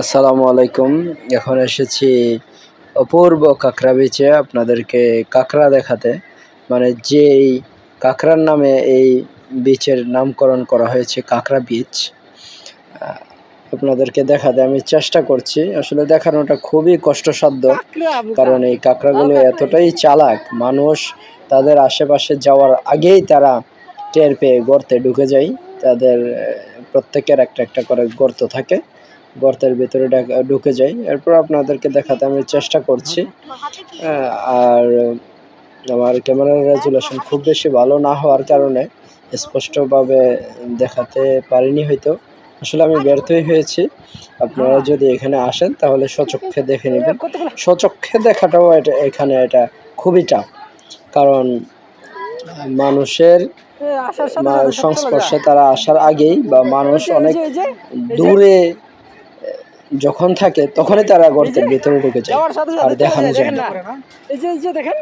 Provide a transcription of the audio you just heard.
আসসালামু আলাইকুম। এখন এসেছি অপূর্ব কাঁকড়া বিচে আপনাদেরকে কাঁকড়া দেখাতে। মানে যেই কাঁকড়ার নামে এই বিচের নামকরণ করা হয়েছে কাঁকড়া বিচ। আপনাদেরকে দেখাতে আমি চেষ্টা করছি। আসলে দেখানোটা খুবই কষ্টসাধ্য, কারণ এই কাঁকড়াগুলো এতটাই চালাক, মানুষ তাদের আশেপাশে যাওয়ার আগেই তারা টের পেয়ে গর্তে ঢুকে যায়। তাদের প্রত্যেকের একটা একটা করে গর্ত থাকে, গর্তের ভিতরে ঢুকে যাই। এরপর আপনাদেরকে দেখাতে আমি চেষ্টা করছি। আর আমার ক্যামেরার রেজুলেশন খুব বেশি ভালো না হওয়ার কারণে স্পষ্টভাবে দেখাতে পারিনি হয়তো। আসলে আমি ব্যর্থই হয়েছি। আপনারা যদি এখানে আসেন তাহলে স্বচক্ষে দেখে নেবেন। স্বচক্ষে দেখাটাও এখানে এটা খুবই টাফ, কারণ মানুষের সংস্পর্শে তারা আসার আগেই বা মানুষ অনেক দূরে যখন থাকে তখনই তারা গর্তের ভিতরে ঢুকে যায় আর দেখানো যায় না। এই যে দেখেন